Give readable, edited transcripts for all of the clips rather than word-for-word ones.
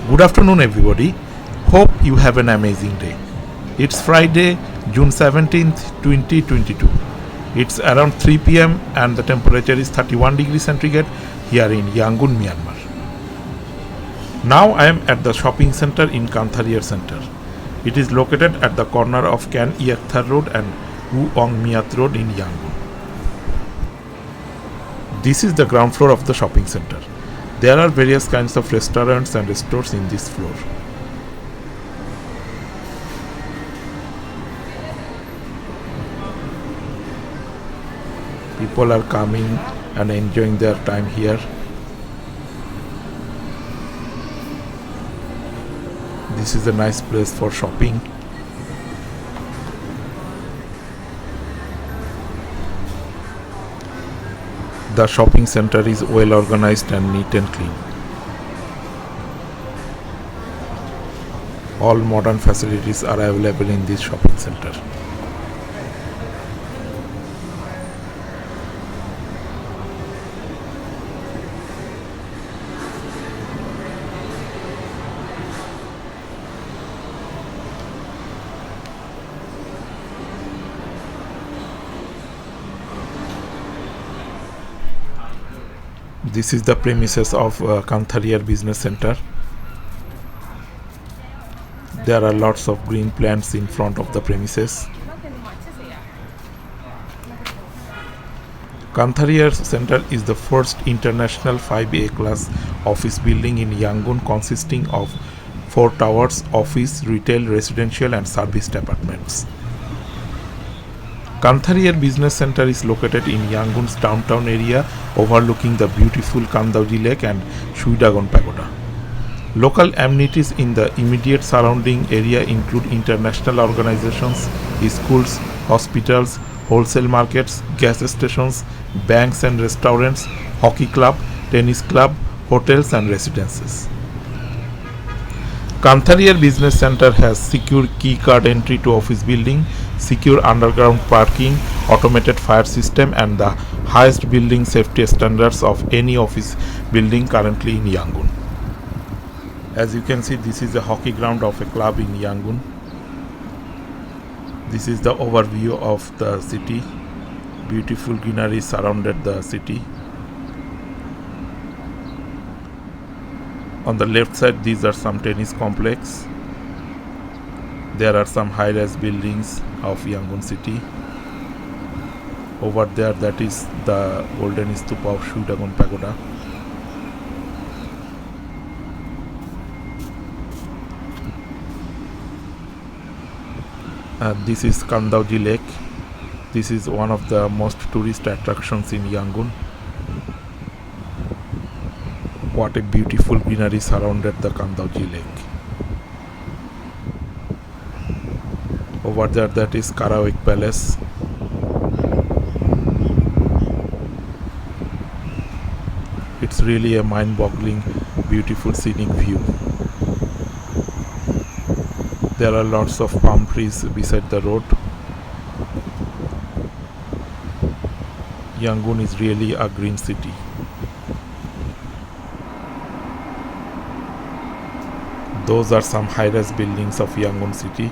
Good afternoon, everybody. Hope you have an amazing day. It's Friday, June 17th, 2022. It's around 3 pm and the temperature is 31 degrees centigrade here in Yangon, Myanmar. Now I am at the shopping center in Kantharyar Center. It is located at the corner of Kantharyar Road and Wuong Miat Road in Yangon. This is the ground floor of the shopping center. There are various kinds of restaurants and stores in this floor. People are coming and enjoying their time here. This is a nice place for shopping. The shopping center is well organized and neat and clean. All modern facilities are available in this shopping center. This is the premises of Kantharyar Business Center. There are lots of green plants in front of the premises. Kantharyar Center is the first international 5A class office building in Yangon, consisting of 4 towers, office, retail, residential and serviced apartments. Kantharyar Business Center is located in Yangon's downtown area, overlooking the beautiful Kandauji Lake and Shuidagon Pagoda. Local amenities in the immediate surrounding area include international organizations, schools, hospitals, wholesale markets, gas stations, banks and restaurants, hockey club, tennis club, hotels and residences. Kantharyar Business Center has secure key card entry to office building, secure underground parking, automated fire system and the highest building safety standards of any office building currently in Yangon. As you can see, this is the hockey ground of a club in Yangon. This is the overview of the city. Beautiful greenery surrounded the city. On the left side, these are some tennis complex. There are some high-rise buildings of Yangon city. Over there, that is the golden stupa of Shuidagon Pagoda. This is Kandauji Lake. This is one of the most tourist attractions in Yangon. What a beautiful greenery surrounded the Kandauji Lake. Over there, that is Karawik Palace. It's really a mind-boggling, beautiful scenic view. There are lots of palm trees beside the road. Yangon is really a green city. Those are some high-rise buildings of Yangon city.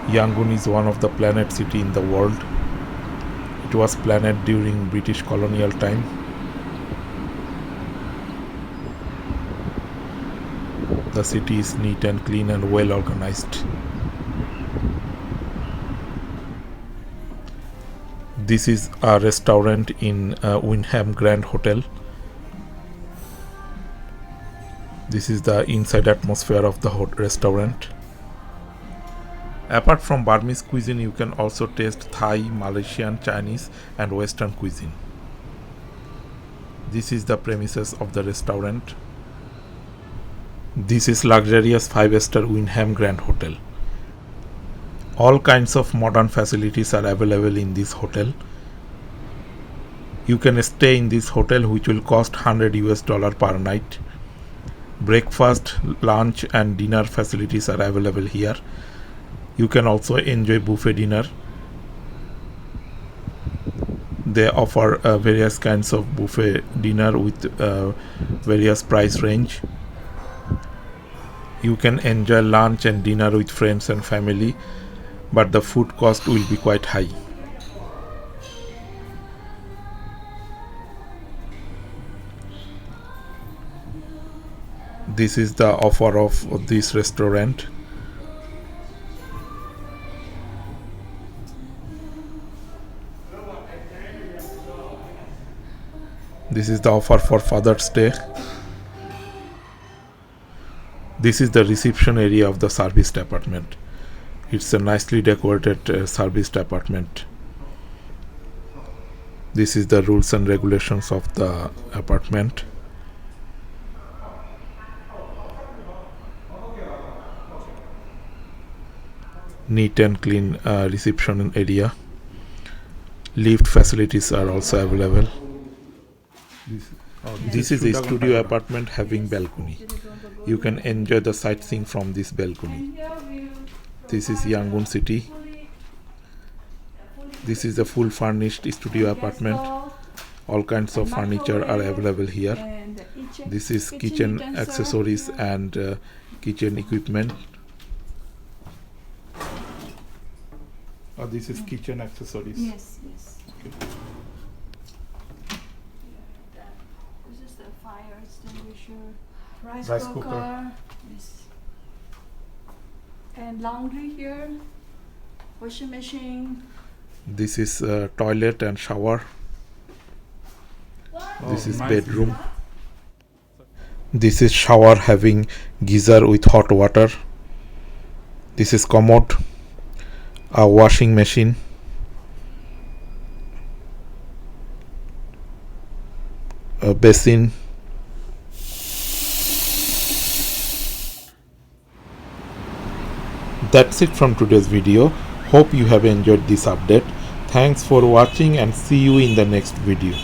Yangon is one of the planned city in the world. It was planned during British colonial time. The city is neat and clean and well organized. This is a restaurant in Wyndham Grand Hotel. This is the inside atmosphere of the restaurant. Apart from Burmese cuisine, you can also taste Thai, Malaysian, Chinese and Western cuisine. This is the premises of the restaurant. This is luxurious 5-star Wyndham Grand Hotel. All kinds of modern facilities are available in this hotel. You can stay in this hotel, which will cost $100 per night. Breakfast, lunch and dinner facilities are available here. You can also enjoy buffet dinner. They offer various kinds of buffet dinner with various price range. You can enjoy lunch and dinner with friends and family, but the food cost will be quite high. This is the offer of this restaurant. This is the offer for Father's Day. This is the reception area of the serviced apartment. It's a nicely decorated serviced apartment. This is the rules and regulations of the apartment. Neat and clean reception area. Lift facilities are also available. This is a studio apartment having balcony. You can enjoy the sightseeing from this balcony. This is Yangon city. This is a full furnished studio apartment. All kinds of furniture are available here. This is kitchen accessories and kitchen equipment. Oh, this is kitchen accessories. Yes. Okay. This is the fire extinguisher, rice cooker. Yes. And laundry here, washing machine. This is toilet and shower. This is bedroom. This is shower having geyser with hot water. This is commode. A washing machine. A basin. That's it from today's video. Hope you have enjoyed this update. Thanks for watching and see you in the next video.